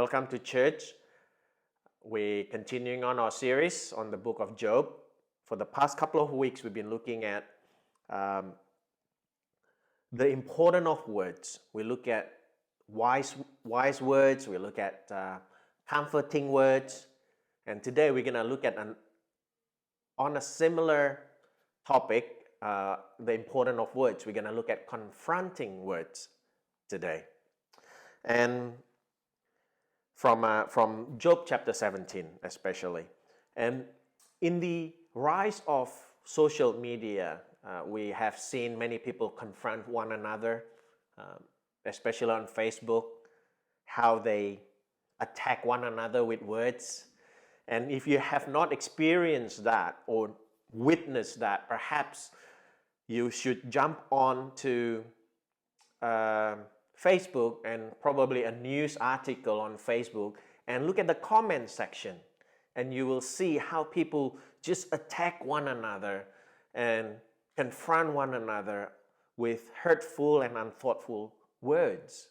Welcome to church. We're continuing on our series on the book of Job. For the past couple of weeks, we've been looking at the importance of words. We look at wise words. We look at comforting words. And today we're going to look at on a similar topic, the importance of words. We're going to look at confronting words today. And from Job chapter 17 especially. And in the rise of social media, we have seen many people confront one another, especially on Facebook, how they attack one another with words. And if you have not experienced that or witnessed that, perhaps you should jump on to Facebook and probably a news article on Facebook and look at the comment section, and you will see how people just attack one another and confront one another with hurtful and unthoughtful words.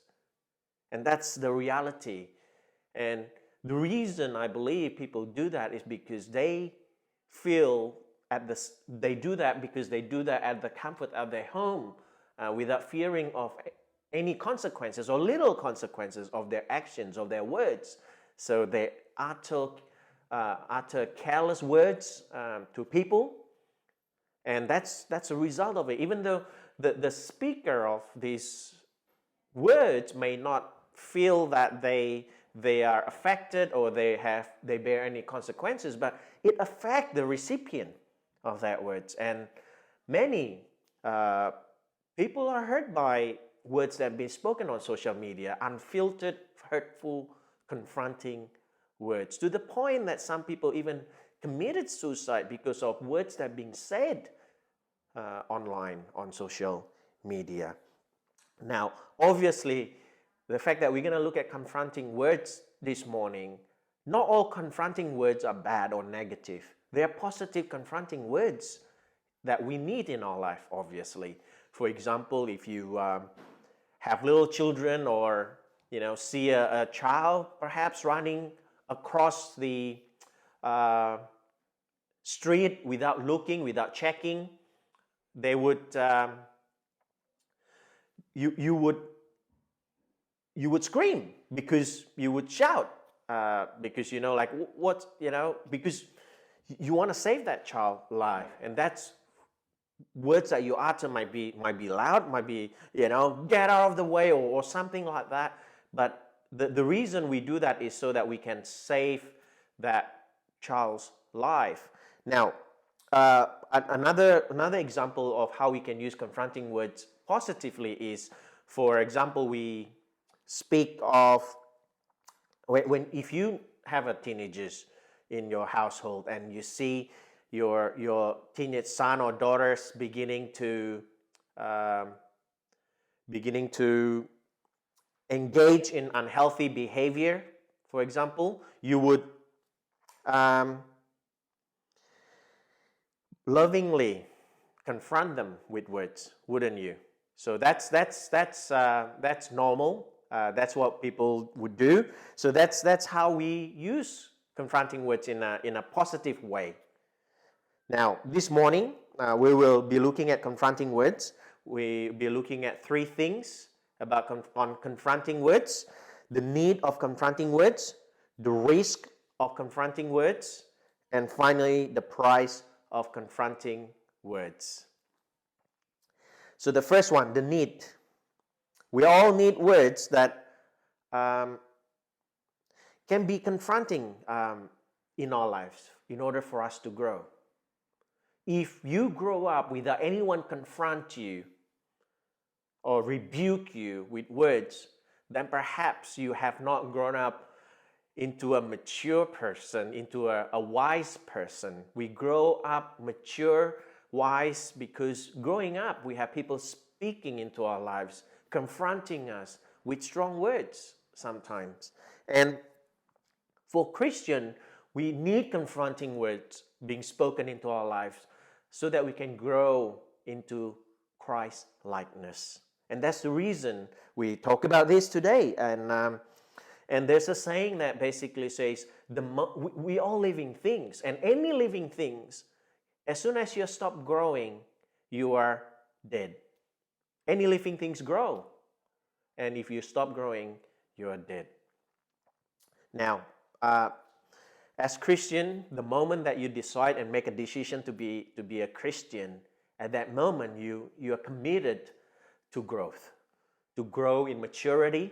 And that's the reality. And the reason I believe people do that is because they feel they do that at the comfort of their home without fearing of any consequences or little consequences of their actions, of their words. So they utter careless words to people, and that's a result of it. Even though the speaker of these words may not feel that they are affected or they bear any consequences, but it affects the recipient of that words. And many people are hurt by words that have been spoken on social media, unfiltered, hurtful, confronting words, to the point that some people even committed suicide because of words that are being said online, on social media. Now, obviously, the fact that we're going to look at confronting words this morning, not all confronting words are bad or negative. There are positive confronting words that we need in our life, obviously. For example, if you have little children, or see a child perhaps running across the street without looking, without checking, they would you would scream, because you would shout, because because you want to save that child's life. And that's words that you utter might be loud, might be, get out of the way, or something like that. But the reason we do that is so that we can save that child's life. Now, another example of how we can use confronting words positively is, for example, we speak of if you have a teenagers in your household and you see your teenage son or daughters beginning to engage in unhealthy behavior, for example, you would lovingly confront them with words, wouldn't you? So that's normal. That's what people would do. So that's how we use confronting words in a positive way. Now, this morning, we will be looking at confronting words. We'll be looking at three things about confronting words: the need of confronting words, the risk of confronting words, and finally, the price of confronting words. So the first one, the need. We all need words that can be confronting in our lives in order for us to grow. If you grow up without anyone confront you or rebuke you with words, then perhaps you have not grown up into a mature person, into a wise person. We grow up mature, wise, because growing up we have people speaking into our lives, confronting us with strong words sometimes. And for Christian, we need confronting words being spoken into our lives so that we can grow into Christ-likeness. And that's the reason we talk about this today. And And there's a saying that basically says, we all living things, and any living things, as soon as you stop growing, you are dead. Any living things grow. And if you stop growing, you are dead. Now, as Christian, the moment that you decide and make a decision to be a Christian, at that moment you are committed to growth, to grow in maturity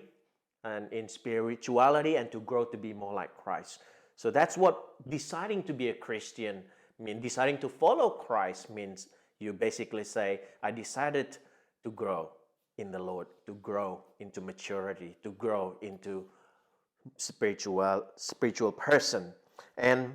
and in spirituality, and to grow to be more like Christ. So that's what deciding to be a Christian means. Deciding to follow Christ means you basically say, I decided to grow in the Lord, to grow into maturity, to grow into spiritual person. And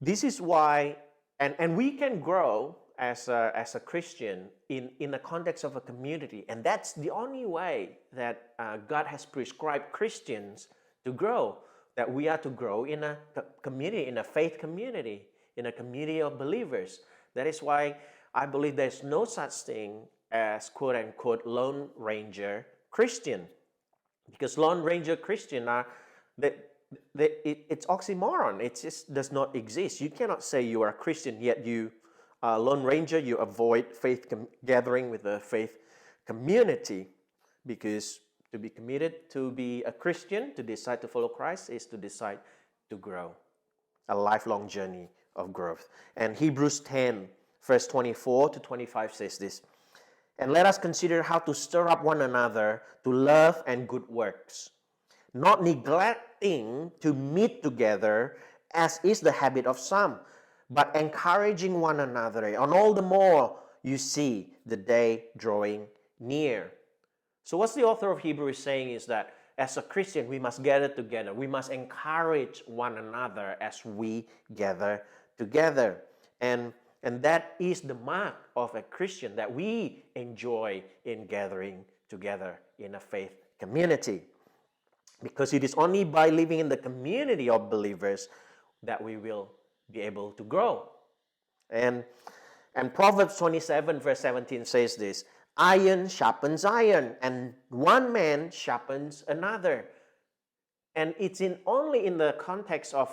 this is why, and we can grow as a Christian in the context of a community, and that's the only way that God has prescribed Christians to grow, that we are to grow in a community, in a faith community, in a community of believers. That is why I believe there's no such thing as quote-unquote Lone Ranger Christian, because Lone Ranger Christian it's oxymoron. It just does not exist. You cannot say you are a Christian yet you are Lone Ranger. You avoid faith gathering with the faith community, because to be committed to be a Christian, to decide to follow Christ, is to decide to grow, a lifelong journey of growth. And Hebrews 10 verse 24 to 25 says this, and let us consider how to stir up one another to love and good works, not neglecting to meet together, as is the habit of some, but encouraging one another, and all the more you see the day drawing near. So what's the author of Hebrews saying is that as a Christian, we must gather together. We must encourage one another as we gather together. And that is the mark of a Christian, that we enjoy in gathering together in a faith community. Because it is only by living in the community of believers that we will be able to grow. And Proverbs 27 verse 17 says this, iron sharpens iron, and one man sharpens another. And it's only in the context of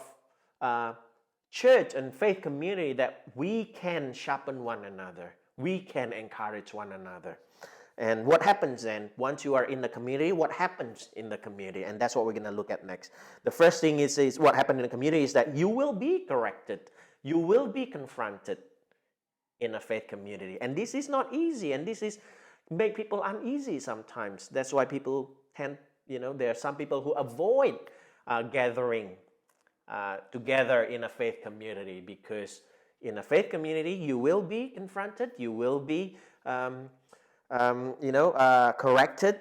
church and faith community that we can sharpen one another. We can encourage one another. And what happens then, once you are in the community, what happens in the community? And that's what we're going to look at next. The first thing is what happened in the community is that you will be corrected. You will be confronted in a faith community. And this is not easy, and this is make people uneasy sometimes. That's why people tend, there are some people who avoid gathering together in a faith community, because in a faith community you will be confronted, you will be corrected.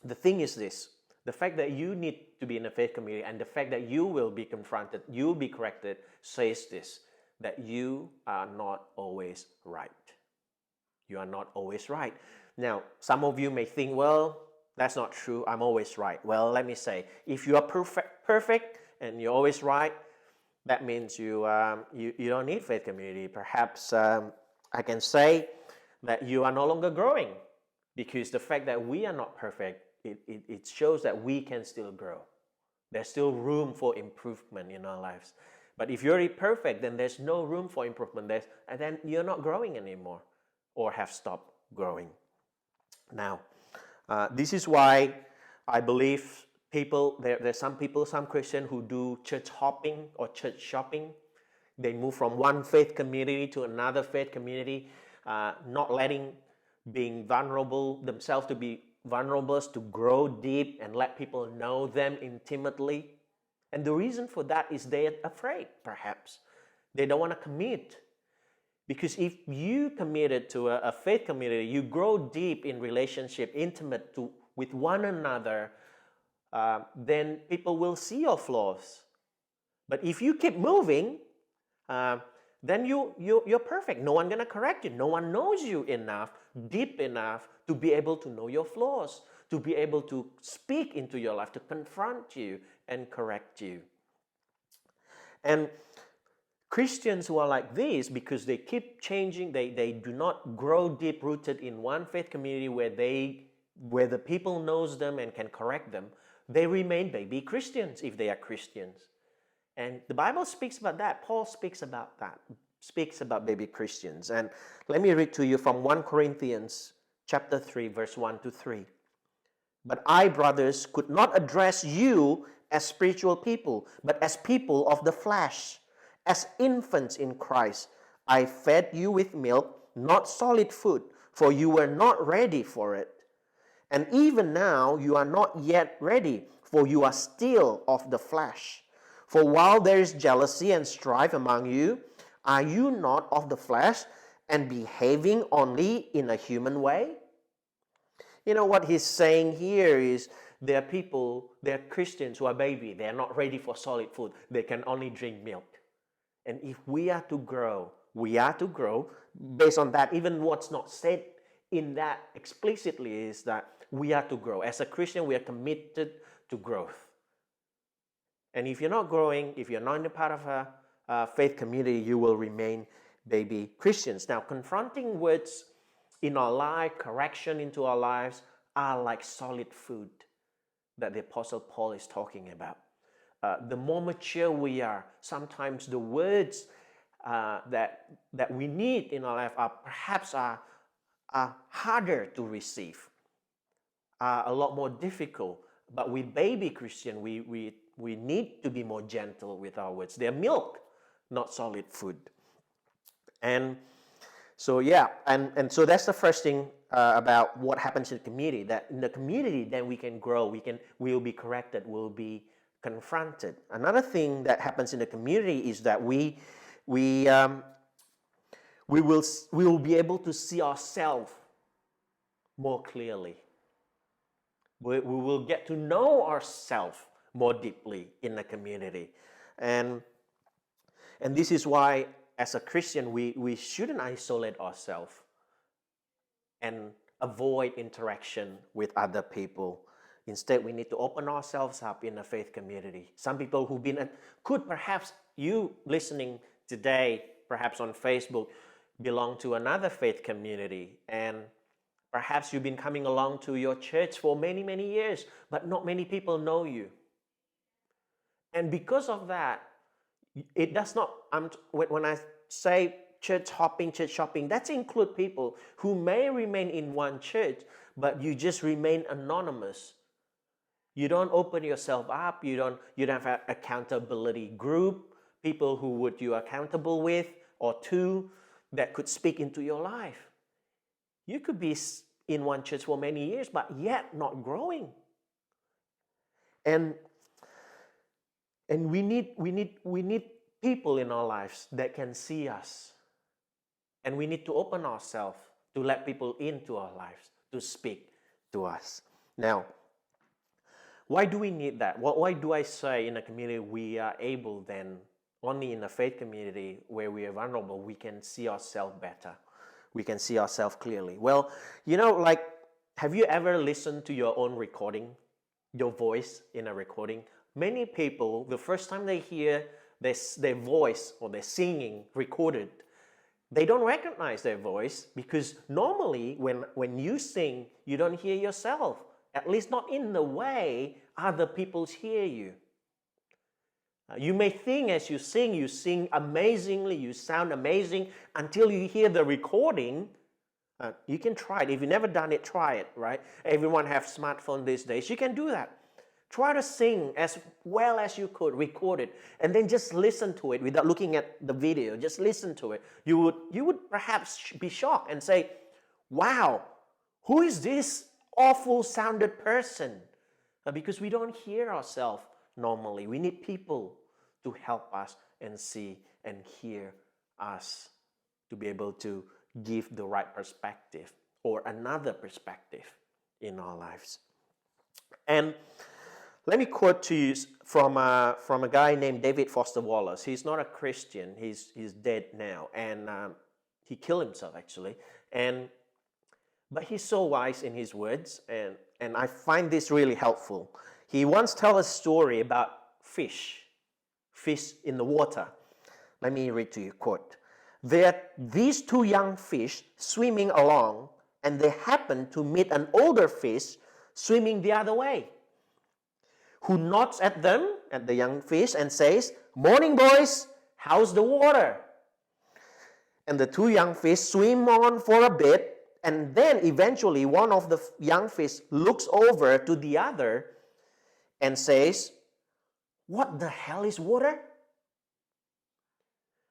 The thing is this, the fact that you need to be in a faith community and the fact that you will be confronted, you'll be corrected, says this, that you are not always right. You are not always right. Now, some of you may think, well, that's not true, I'm always right. Well, let me say, if you are perfect and you're always right, that means you don't need faith community. Perhaps I can say that you are no longer growing, because the fact that we are not perfect, it shows that we can still grow. There's still room for improvement in our lives. But if you're perfect, then there's no room for improvement. And then you're not growing anymore, or have stopped growing. Now, this is why I believe there's some Christians who do church hopping or church shopping. They move from one faith community to another faith community, not letting being vulnerable themselves to be vulnerable, to grow deep and let people know them intimately. And the reason for that is they're afraid, perhaps. They don't want to commit. Because if you committed to a faith community, you grow deep in relationship, intimate with one another, then people will see your flaws. But if you keep moving, then you're perfect. No one's going to correct you. No one knows you enough, deep enough, to be able to know your flaws, to be able to speak into your life, to confront you and correct you. And Christians who are like this, because they keep changing, they do not grow deep-rooted in one faith community where they where the people knows them and can correct them, they remain baby Christians if they are Christians. And the Bible speaks about that. Paul speaks about that, speaks about baby Christians. And let me read to you from 1 Corinthians chapter 3, verse 1 to 3. But I, brothers, could not address you as spiritual people, but as people of the flesh, as infants in Christ. I fed you with milk, not solid food, for you were not ready for it. And even now you are not yet ready, for you are still of the flesh. For while there is jealousy and strife among you, are you not of the flesh and behaving only in a human way? You know what he's saying here is there are people, there are Christians who are baby. They are not ready for solid food. They can only drink milk. And if we are to grow based on that. Even what's not said in that explicitly is that we are to grow. As a Christian, we are committed to growth. And if you're not growing, if you're not in a part of a faith community, you will remain baby Christians. Now, confronting words in our life, correction into our lives, are like solid food that the Apostle Paul is talking about. The more mature we are, sometimes the words that we need in our life are perhaps harder to receive, are a lot more difficult. But with baby Christian, we need to be more gentle with our words. They're milk, not solid food. And so and so that's the first thing about what happens in the community. That in the community, then we can grow. We'll be corrected. We'll be confronted. Another thing that happens in the community is that we will be able to see ourselves more clearly. We will get to know ourselves more deeply in the community, and this is why, as a Christian, we shouldn't isolate ourselves and avoid interaction with other people. Instead, we need to open ourselves up in a faith community. Some people who've been, could perhaps you listening today, perhaps on Facebook, belong to another faith community, and perhaps you've been coming along to your church for many, many years, but not many people know you. And because of that, it does not, when I say church shopping, that includes people who may remain in one church, but you just remain anonymous. You don't open yourself up. You don't have an accountability group, people who would you accountable with or to that could speak into your life. You could be in one church for many years, but yet not growing. And we need people in our lives that can see us. And we need to open ourselves to let people into our lives, to speak to us. Now, why do we need that? Why do I say in a community we are able then, only in a faith community where we are vulnerable, we can see ourselves better. We can see ourselves clearly. Well, have you ever listened to your own recording, your voice in a recording? Many people, the first time they hear their voice or their singing recorded, they don't recognize their voice because normally when you sing, you don't hear yourself, at least not in the way other people hear you. You may think as you sing amazingly, you sound amazing until you hear the recording. You can try it. If you've never done it, try it, right? Everyone has smartphones these days. You can do that. Try to sing as well as you could, record it, and then just listen to it without looking at the video. Just listen to it. You would perhaps be shocked and say, wow, who is this awful sounded person? Because we don't hear ourselves normally. We need people to help us and see and hear us to be able to give the right perspective or another perspective in our lives. And let me quote to you from a guy named David Foster Wallace. He's not a Christian. He's dead now, and he killed himself actually. But he's so wise in his words, and I find this really helpful. He once told a story about fish in the water. Let me read to you, quote. There are these two young fish swimming along and they happened to meet an older fish swimming the other way, who nods at them, at the young fish, and says, "Morning, boys, how's the water?" And the two young fish swim on for a bit, and then eventually one of the young fish looks over to the other and says, "What the hell is water?"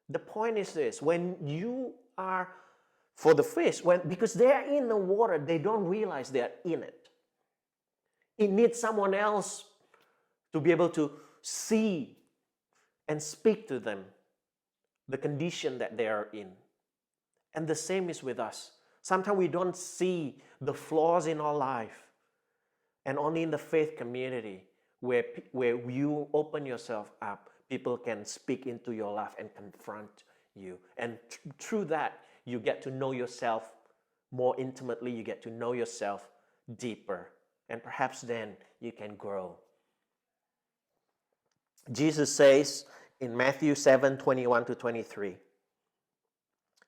The point is this: when you are, for the fish, because they are in the water, they don't realize they are in it. It needs someone else to be able to see and speak to them the condition that they are in. And the same is with us. Sometimes we don't see the flaws in our life. And only in the faith community, where you open yourself up, people can speak into your life and confront you. And through that, you get to know yourself more intimately. You get to know yourself deeper. And perhaps then you can grow. Jesus says in Matthew 7:21-23,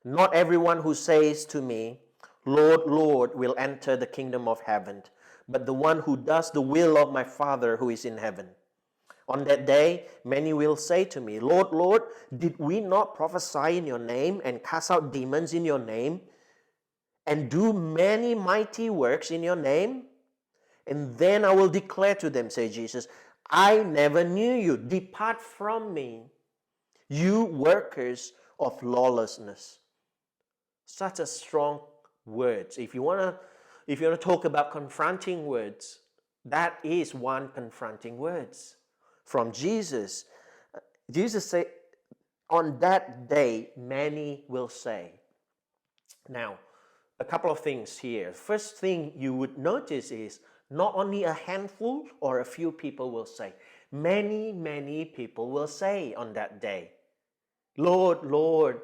"Not everyone who says to me, 'Lord, Lord,' will enter the kingdom of heaven, but the one who does the will of my Father who is in heaven. On that day, many will say to me, 'Lord, Lord, did we not prophesy in your name and cast out demons in your name and do many mighty works in your name?' And then I will declare to them," says Jesus, "I never knew you. Depart from me, you workers of lawlessness." Such a strong words. If you want to talk about confronting words, that is one confronting words from Jesus. Jesus said, "On that day, many will say." Now, a couple of things here. First thing you would notice is not only a handful or a few people will say. Many, many people will say on that day, "Lord, Lord,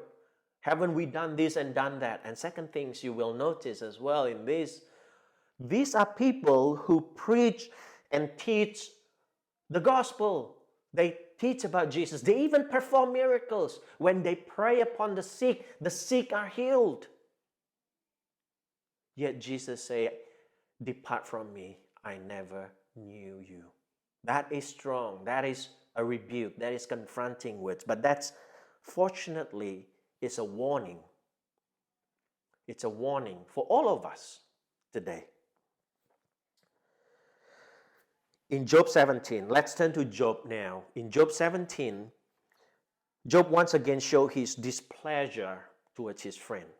haven't we done this and done that?" And second things you will notice as well in this, these are people who preach and teach the gospel. They teach about Jesus. They even perform miracles. When they pray upon the sick are healed. Yet Jesus said, "Depart from me, I never knew you." That is strong. That is a rebuke. That is confronting words. But that's, fortunately, is a warning. It's a warning for all of us today. In Job 17, let's turn to Job now. In Job 17, Job once again showed his displeasure towards his friend.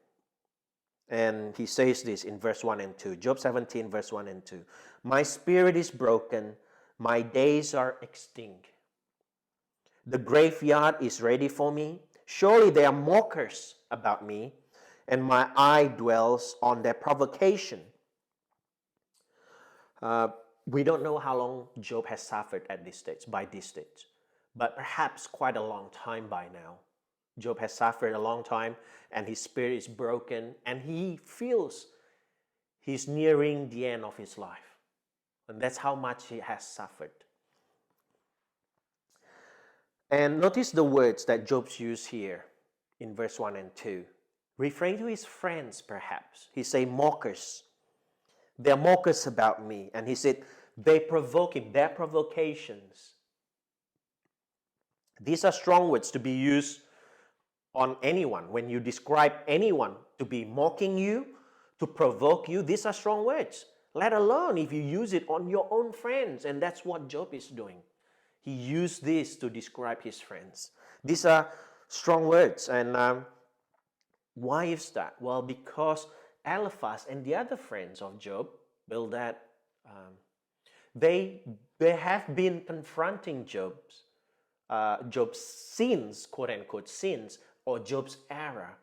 And he says this in verse 1 and 2. Job 17, verse 1 and 2. "My spirit is broken, my days are extinct. The graveyard is ready for me. Surely there are mockers about me, and my eye dwells on their provocation." We don't know how long Job has suffered at this stage, by this stage, but perhaps quite a long time by now. Job has suffered a long time, and his spirit is broken, and he feels he's nearing the end of his life. And that's how much he has suffered. And notice the words that Job's used here in verse 1 and 2. Referring to his friends, perhaps. He said, mockers. They're mockers about me. And he said, they provoke him, their provocations. These are strong words to be used on anyone. When you describe anyone to be mocking you, to provoke you, these are strong words. Let alone if you use it on your own friends. And that's what Job is doing. He used this to describe his friends. These are strong words. And why is that? Well, because Eliphaz and the other friends of Job, Bildad, they have been confronting Job's sins, quote unquote sins, or Job's error.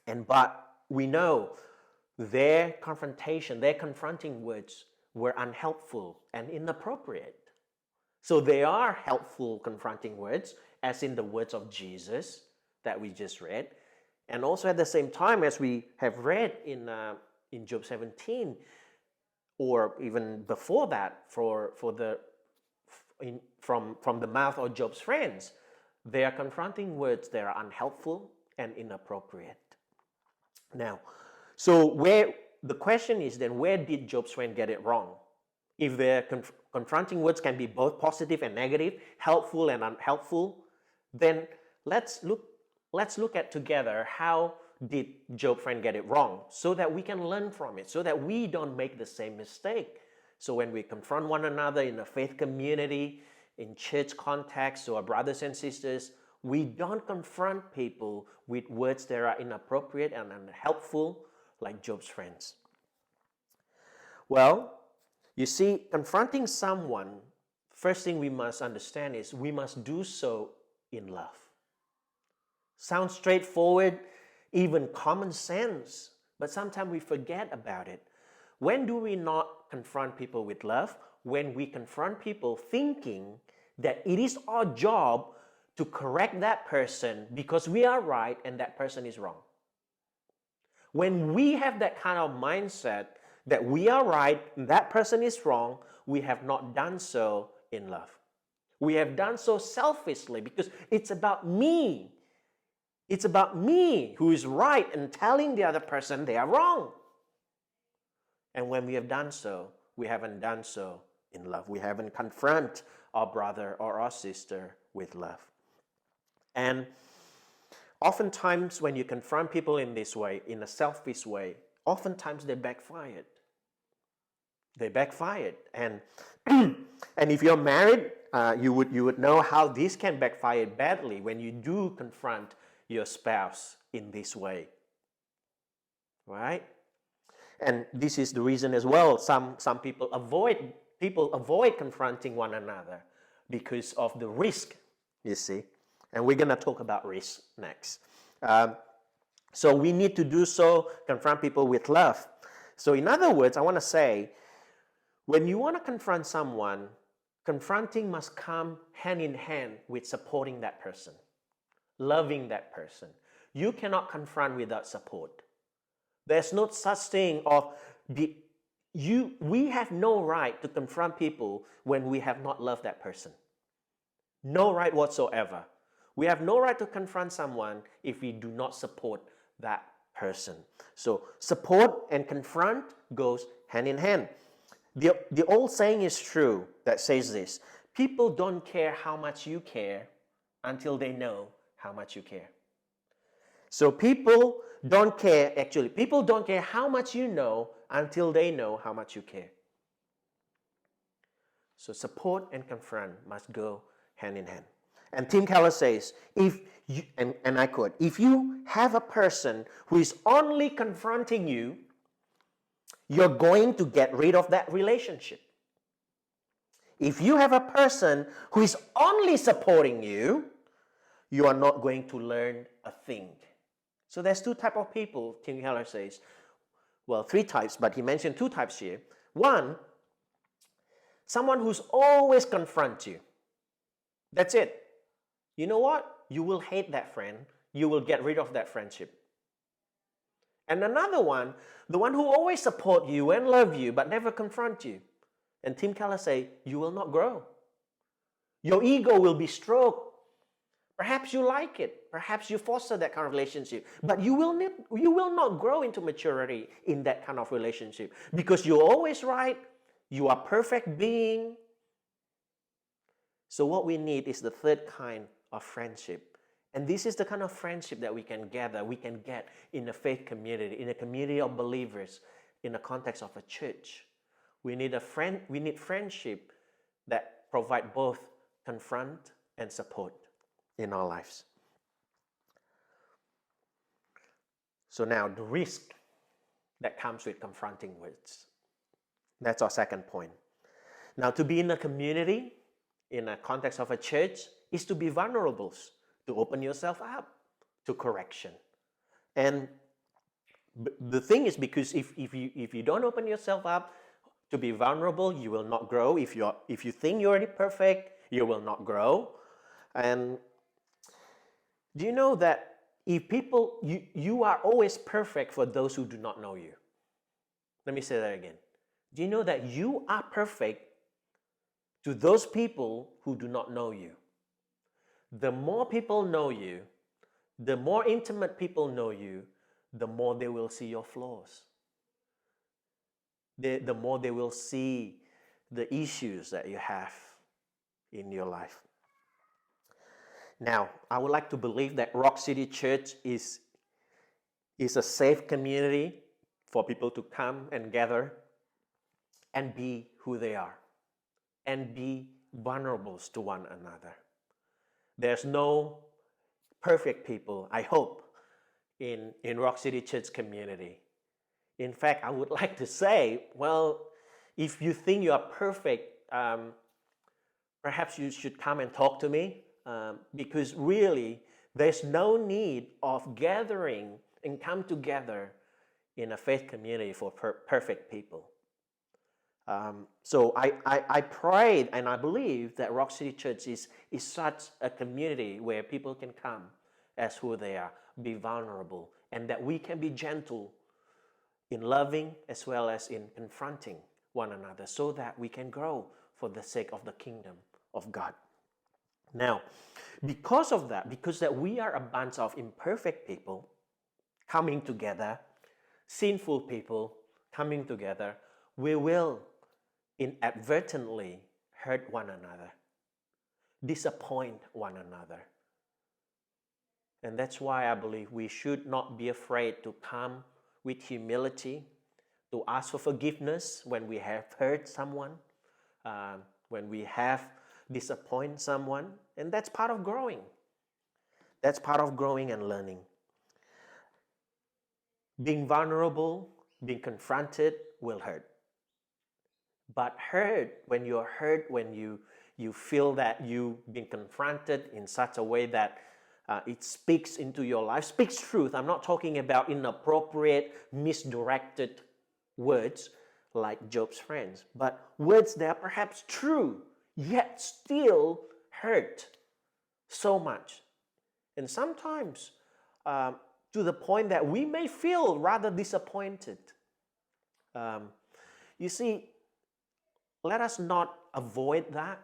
But we know their confrontation, their confronting words were unhelpful and inappropriate. So they are helpful confronting words, as in the words of Jesus that we just read. And also at the same time, as we have read in Job 17, or even before that, from the mouth of Job's friends, they are confronting words that are unhelpful and inappropriate. Now, so where the question is then, where did Job's friend get it wrong? If the confronting words can be both positive and negative, helpful and unhelpful, then let's look at together how did Job's friend get it wrong, so that we can learn from it, so that we don't make the same mistake. So when we confront one another in a faith community, in church context, or brothers and sisters, we don't confront people with words that are inappropriate and unhelpful like Job's friends. Well, you see, confronting someone, first thing we must understand is we must do so in love. Sounds straightforward, even common sense, but sometimes we forget about it. When do we not confront people with love? When we confront people thinking that it is our job to correct that person because we are right and that person is wrong. When we have that kind of mindset that we are right and that person is wrong, we have not done so in love. We have done so selfishly because it's about me. It's about me who is right and telling the other person they are wrong. And when we have done so, we haven't done so in love. We haven't confronted our brother or our sister with love. And oftentimes when you confront people in this way, in a selfish way, oftentimes they backfired. They backfired. And and if you're married, you would know how this can backfire badly when you do confront your spouse in this way. Right? And this is the reason as well some people avoid confronting one another because of the risk, you see. And we're going to talk about risk next. So we need to do so, confront people with love. So in other words, I want to say, when you want to confront someone, confronting must come hand in hand with supporting that person, loving that person. You cannot confront without support. There's no such thing of we have no right to confront people when we have not loved that person. No right whatsoever. We have no right to confront someone if we do not support that person. So support and confront goes hand in hand. The old saying is true that says this: people don't care how much you care until they know how much you care. So people don't care how much you know until they know how much you care. So support and confront must go hand in hand. And Tim Keller says, and I quote, if you have a person who is only confronting you, you're going to get rid of that relationship. If you have a person who is only supporting you, you are not going to learn a thing. So there's two types of people, Tim Keller says. Well, three types, but he mentioned two types here. One, someone who's always confront you. That's it. You know what? You will hate that friend. You will get rid of that friendship. And another one, the one who always support you and love you but never confront you. And Tim Keller say, you will not grow. Your ego will be stroked. Perhaps you like it. Perhaps you foster that kind of relationship. But you will not grow into maturity in that kind of relationship because you're always right. You are perfect being. So what we need is the third kind of friendship. And this is the kind of friendship that we can get in a faith community, in a community of believers, in the context of a church. We need friendship that provide both confront and support in our lives. So now the risk that comes with confronting words. That's our second point. Now, to be in a community, in a context of a church, is to be vulnerable, to open yourself up to correction. And the thing is, because if you don't open yourself up to be vulnerable, you will not grow. If you think you're already perfect, you will not grow. And do you know that if you are always perfect for those who do not know you? Let me say that again. Do you know that you are perfect to those people who do not know you? The more people know you, the more intimate people know you, the more they will see your flaws. The more they will see the issues that you have in your life. Now, I would like to believe that Rock City Church is a safe community for people to come and gather and be who they are and be vulnerable to one another. There's no perfect people, I hope, in Rock City Church community. In fact, I would like to say, well, if you think you are perfect, perhaps you should come and talk to me, because really, there's no need of gathering and come together in a faith community for perfect people. So I pray and I believe that Rock City Church is such a community where people can come as who they are, be vulnerable, and that we can be gentle in loving as well as in confronting one another so that we can grow for the sake of the kingdom of God. Now, because of that, because that we are a bunch of imperfect people coming together, sinful people coming together, we will inadvertently hurt one another, disappoint one another. And that's why I believe we should not be afraid to come with humility, to ask for forgiveness when we have hurt someone, when we have disappointed someone. And that's part of growing. That's part of growing and learning. Being vulnerable, being confronted will hurt. But when you feel that you've been confronted in such a way that it speaks into your life, speaks truth. I'm not talking about inappropriate, misdirected words like Job's friends, but words that are perhaps true, yet still hurt so much. And sometimes to the point that we may feel rather disappointed. You see, let us not avoid that.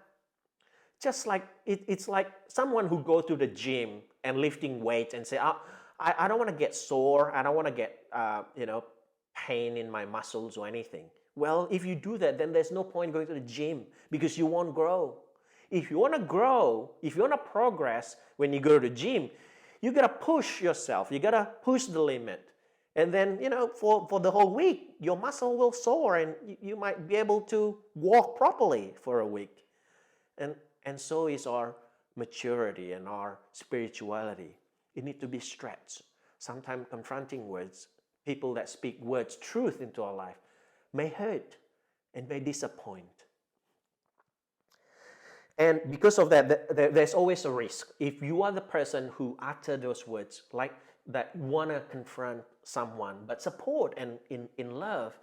Just like it's like someone who goes to the gym and lifting weights and say, I don't want to get sore. I don't want to get pain in my muscles or anything. Well, if you do that, then there's no point going to the gym because you won't grow. If you want to grow, if you want to progress when you go to the gym, you got to push yourself. You got to push the limit. And then, for the whole week, your muscle will sore and you might be able to walk properly for a week. And so is our maturity and our spirituality. It needs to be stretched. Sometimes confronting words, people that speak words, truth into our life, may hurt and may disappoint. And because of that, there's always a risk. If you are the person who utter those words, like that want to confront someone, but support and in love,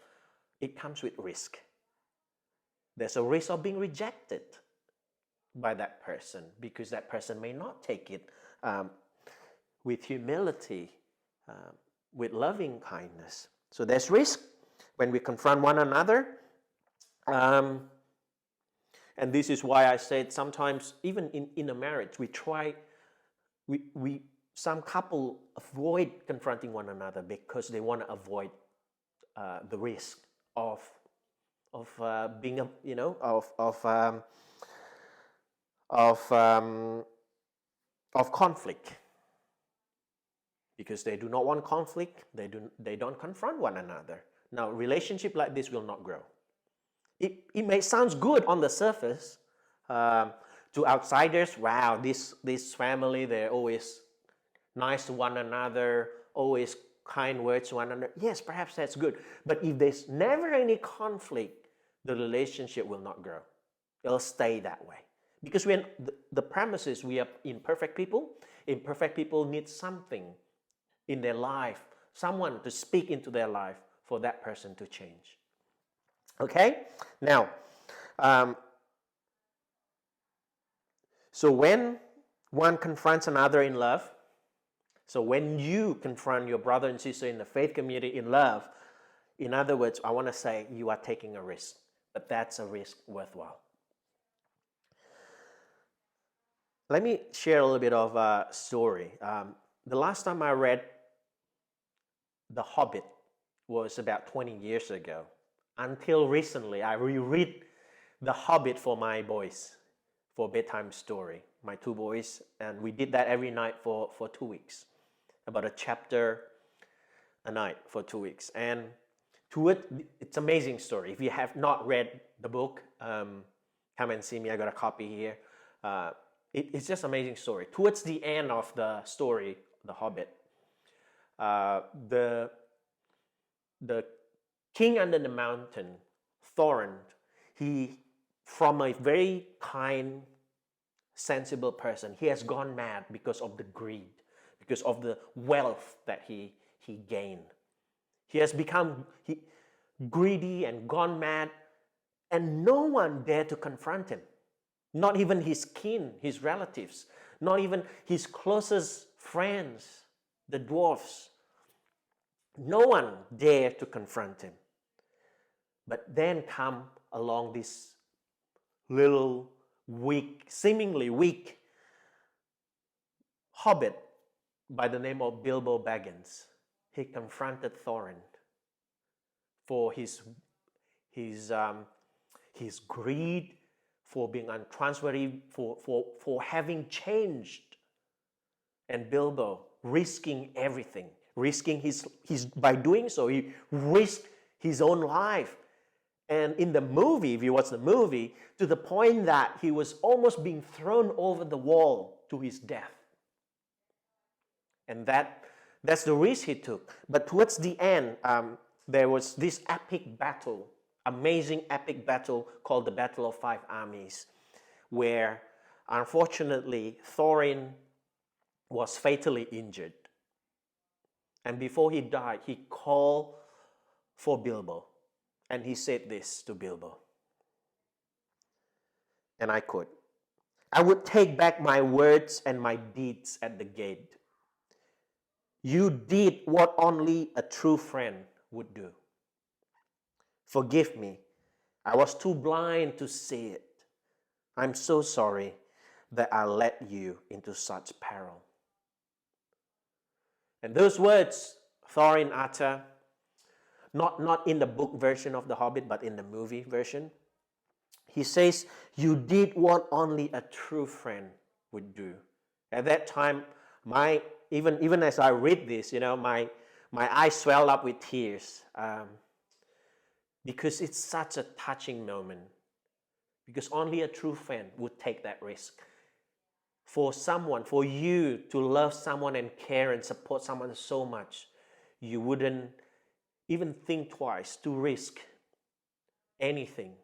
it comes with risk. There's a risk of being rejected by that person because that person may not take it with humility, with loving kindness. So there's risk when we confront one another. And this is why I said sometimes even in a marriage, some couple avoid confronting one another because they want to avoid the risk of being of conflict. Because they do not want conflict, they don't confront one another. Now, relationship like this will not grow. It may sound good on the surface to outsiders. Wow, this family, they're always nice to one another, always kind words to one another. Yes, perhaps that's good. But if there's never any conflict, the relationship will not grow. It'll stay that way. Because when the premise is we are imperfect people need something in their life, someone to speak into their life for that person to change. Okay? Now, so when one confronts another in love, so when you confront your brother and sister in the faith community in love, in other words, I want to say you are taking a risk, but that's a risk worthwhile. Let me share a little bit of a story. The last time I read The Hobbit was about 20 years ago. Until recently, I reread The Hobbit for my boys for bedtime story, my two boys, and we did that every night for 2 weeks, about a chapter a night for 2 weeks. And it's amazing story. If you have not read the book, come and see me. I got a copy here. It's just amazing story. Towards the end of the story, The Hobbit, the king under the mountain, Thorin, he, from a very kind, sensible person, he has gone mad because of the greed, because of the wealth that he gained. He has become greedy and gone mad, and no one dared to confront him. Not even his kin, his relatives, not even his closest friends, the dwarfs. No one dared to confront him. But then come along this little weak, seemingly weak hobbit by the name of Bilbo Baggins. He confronted Thorin for his greed, for being untrustworthy, for having changed. And Bilbo risking everything, risking his by doing so, he risked his own life. And in the movie, if you watch the movie, to the point that he was almost being thrown over the wall to his death. And that's the risk he took. But towards the end, there was this epic battle, amazing epic battle called the Battle of Five Armies, where unfortunately Thorin was fatally injured. And before he died, he called for Bilbo. And he said this to Bilbo. And I quote, "I would take back my words and my deeds at the gate. You did what only a true friend would do. Forgive me. I was too blind to see it. I'm so sorry that I led you into such peril." And those words Thorin uttered, not in the book version of The Hobbit, but in the movie version. He says, "You did what only a true friend would do." At that time, even as I read this, my eyes swelled up with tears, because it's such a touching moment. Because only a true friend would take that risk. For you to love someone and care and support someone so much, you wouldn't even think twice to risk anything.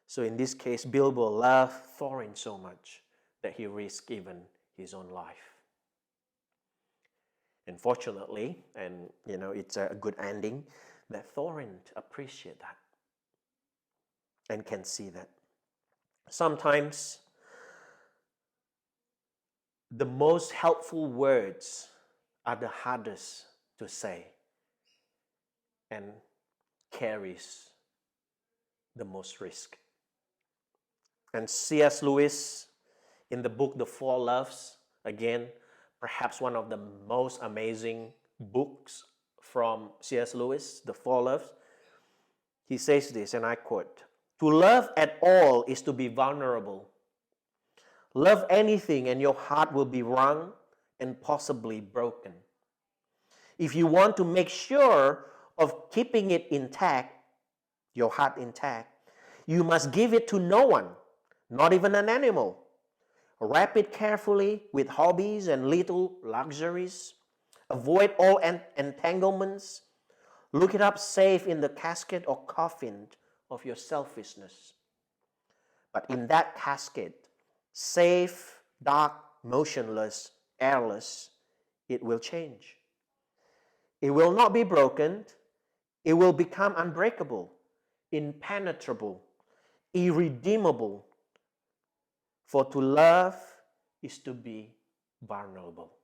So in this case, Bilbo loved Thorin so much that he risked even his own life. And fortunately, and it's a good ending, that Thorin appreciates that and can see that. Sometimes the most helpful words are the hardest to say and carries the most risk. And C.S. Lewis, in the book The Four Loves, again, perhaps one of the most amazing books from C.S. Lewis, The Four Loves, he says this, and I quote, "To love at all is to be vulnerable. Love anything and your heart will be wrung and possibly broken. If you want to make sure of keeping it intact, your heart intact, you must give it to no one, not even an animal. Wrap it carefully with hobbies and little luxuries. Avoid all entanglements. Look it up safe in the casket or coffin of your selfishness. But in that casket, safe, dark, motionless, airless, it will change. It will not be broken. It will become unbreakable, impenetrable, irredeemable. For to love is to be vulnerable."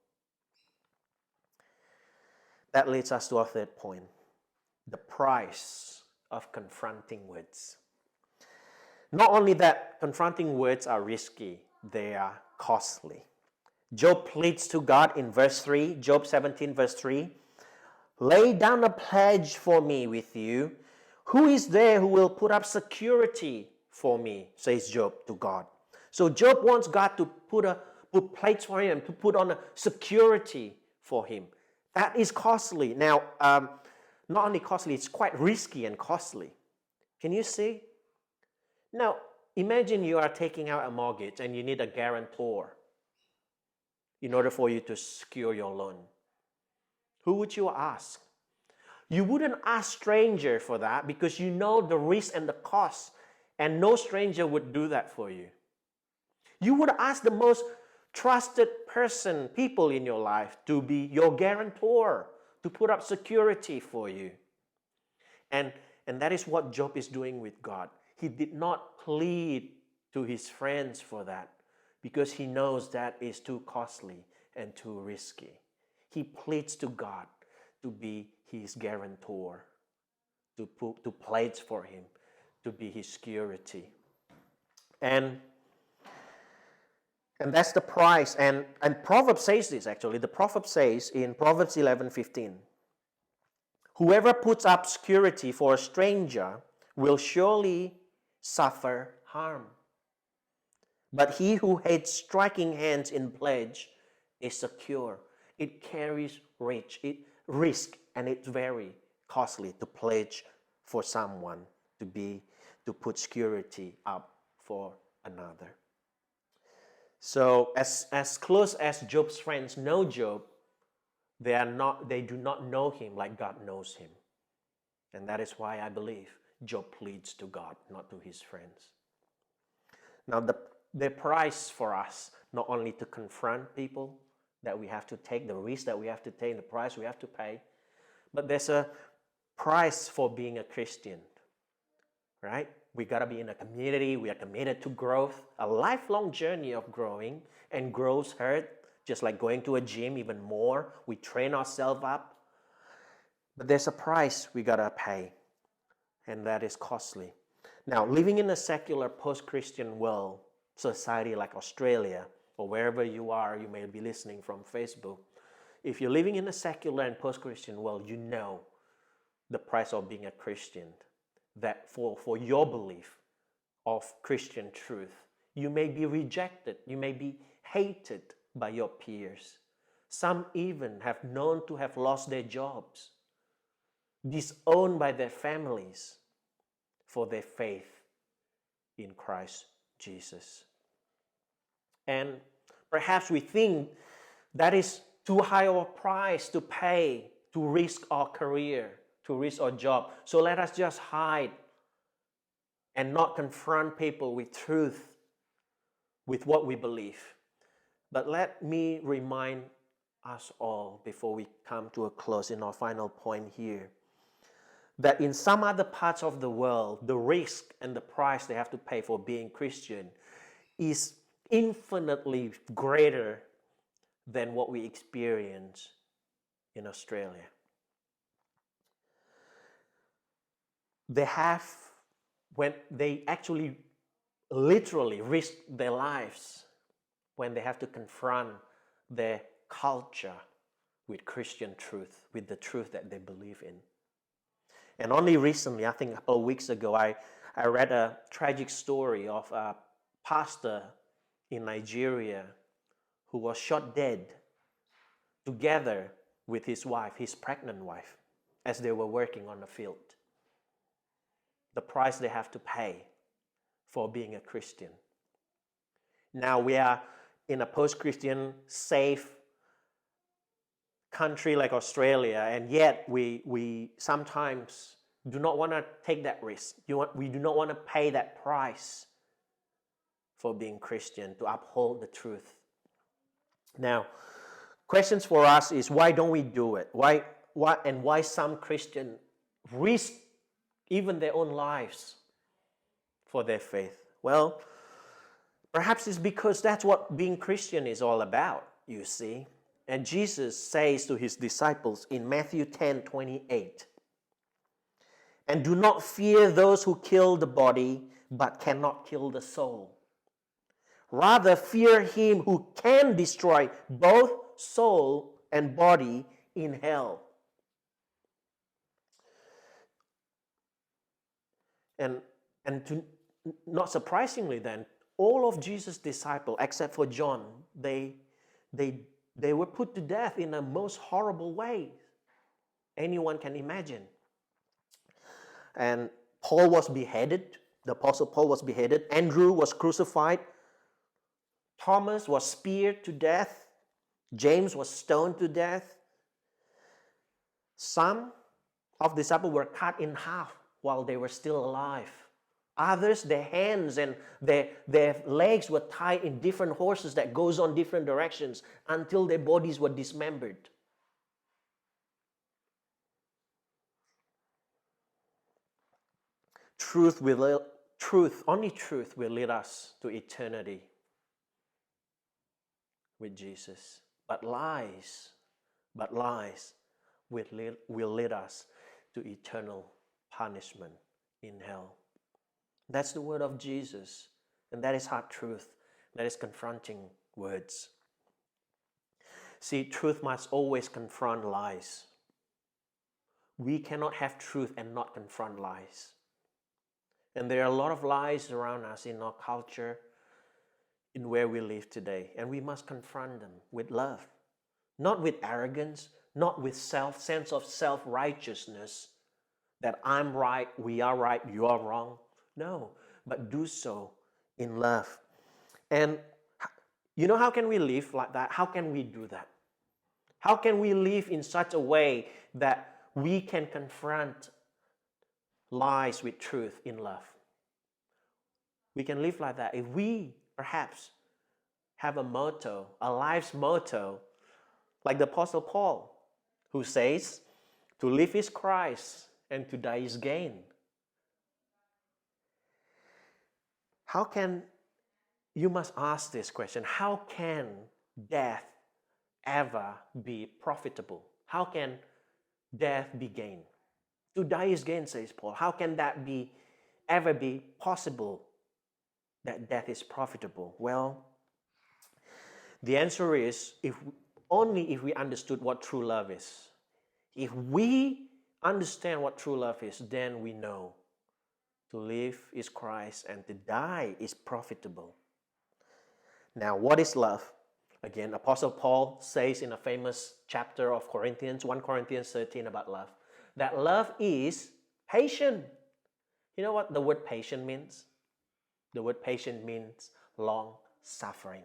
That leads us to our third point, the price of confronting words. Not only that, confronting words are risky, they are costly. Job pleads to God in verse 3, Job 17 verse 3, Lay down a pledge for me with you. Who is there who will put up security for me, says Job to God. So Job wants God to put pledge for him, to put on a security for him. That is costly. Now, not only costly, it's quite risky and costly. Can you see? Now, imagine you are taking out a mortgage and you need a guarantor in order for you to secure your loan. Who would you ask? You wouldn't ask stranger for that because you know the risk and the cost, and no stranger would do that for you. You would ask the most trusted people in your life to be your guarantor, to put up security for you. And that is what Job is doing with God. He did not plead to his friends for that because he knows that is too costly and too risky. He pleads to God to be his guarantor, to pledge for him, to be his security. And that's the price. And Proverbs says this actually. The Proverb says in Proverbs 11:15, whoever puts up security for a stranger will surely suffer harm. But he who hates striking hands in pledge is secure. It carries risk, and it's very costly to pledge for someone, to put security up for another. So as close as Job's friends know Job, they do not know him like God knows him. And that is why I believe Job pleads to God, not to his friends. Now the price for us, not only to confront people, that we have to take, the risk that we have to take, the price we have to pay, but there's a price for being a Christian, right? We got to be in a community. We are committed to growth, a lifelong journey of growing, and growth hurt, just like going to a gym even more. We train ourselves up, but there's a price we got to pay, and that is costly. Now, living in a secular post-Christian world, society like Australia, or wherever you are, you may be listening from Facebook. If you're living in a secular and post-Christian world, you know the price of being a Christian. That for your belief of Christian truth, you may be rejected, you may be hated by your peers. Some even have known to have lost their jobs, disowned by their families for their faith in Christ Jesus. And perhaps we think that is too high of a price to pay to risk our career, to risk our job. So let us just hide and not confront people with truth, with what we believe. But let me remind us all before we come to a close in our final point here, that in some other parts of the world, the risk and the price they have to pay for being Christian is infinitely greater than what we experience in Australia. When they actually literally risk their lives when they have to confront their culture with Christian truth, with the truth that they believe in. And only recently, I think a couple of weeks ago, I read a tragic story of a pastor in Nigeria who was shot dead together with his wife, his pregnant wife, as they were working on the field. The price they have to pay for being a Christian. Now we are in a post-Christian, safe country like Australia, and yet we sometimes do not want to take that risk. We do not want to pay that price for being Christian, to uphold the truth. Now, questions for us is, why don't we do it? Why some Christians risk even their own lives for their faith? Well, perhaps it's because that's what being Christian is all about, you see. And Jesus says to his disciples in Matthew 10:28, and do not fear those who kill the body, but cannot kill the soul. Rather, fear him who can destroy both soul and body in hell. And, not surprisingly then, all of Jesus' disciples, except for John, they were put to death in a most horrible way anyone can imagine. And Paul was beheaded. The Apostle Paul was beheaded. Andrew was crucified. Thomas was speared to death. James was stoned to death. Some of the disciples were cut in half while they were still alive. Others, their hands and their legs were tied in different horses that goes on different directions until their bodies were dismembered. Only truth will lead us to eternity with Jesus. But lies will lead us to eternal punishment in hell. That's the word of Jesus, and that is hard truth. That is confronting words. See, truth must always confront lies. We cannot have truth and not confront lies. And there are a lot of lies around us in our culture, in where we live today, and we must confront them with love, not with arrogance, not with sense of self-righteousness, that I'm right, we are right, you are wrong. No, but do so in love. And you know, how can we live like that? How can we do that? How can we live in such a way that we can confront lies with truth in love? We can live like that if we perhaps have a motto, a life's motto, like the Apostle Paul, who says, to live is Christ and to die is gain. You must ask this question, how can death ever be profitable? How can death be gain? To die is gain, says Paul. How can that ever be possible, that death is profitable? Well, the answer is only if we understood what true love is. If we understand what true love is, then we know to live is Christ and to die is profitable. Now, what is love? Again, Apostle Paul says in a famous chapter of Corinthians, 1 Corinthians 13 about love, that love is patient. You know what the word patient means? The word patient means long suffering.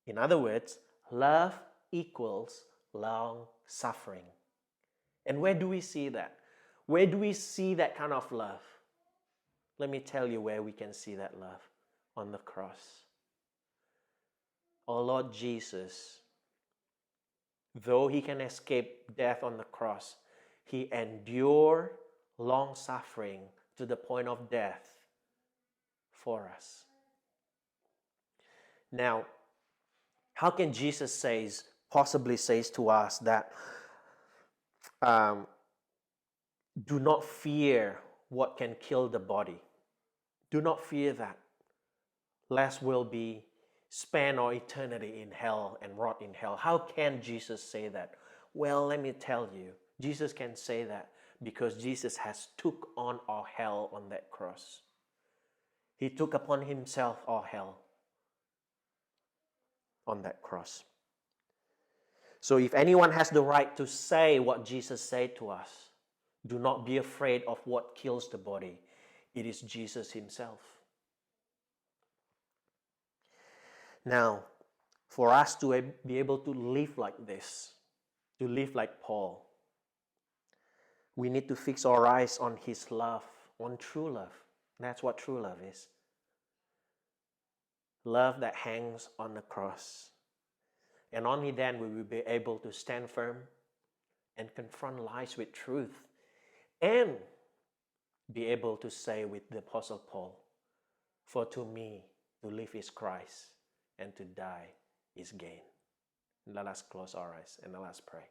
In other words, love equals long suffering. And where do we see that? Where do we see that kind of love? Let me tell you where we can see that love. On the cross. Our Lord Jesus, though he can escape death on the cross, he endured long suffering to the point of death for us. Now, how can Jesus possibly says to us that do not fear what can kill the body? Do not fear that, lest we'll be spend our eternity in hell and rot in hell. How can Jesus say that? Well, let me tell you, Jesus can say that because Jesus has took on our hell on that cross. He took upon himself our hell on that cross. So if anyone has the right to say what Jesus said to us, do not be afraid of what kills the body. It is Jesus himself. Now, for us to be able to live like this, to live like Paul, we need to fix our eyes on his love, on true love. That's what true love is. Love that hangs on the cross. And only then will we be able to stand firm and confront lies with truth and be able to say with the Apostle Paul, for to me to live is Christ and to die is gain. Let us close our eyes and let us pray.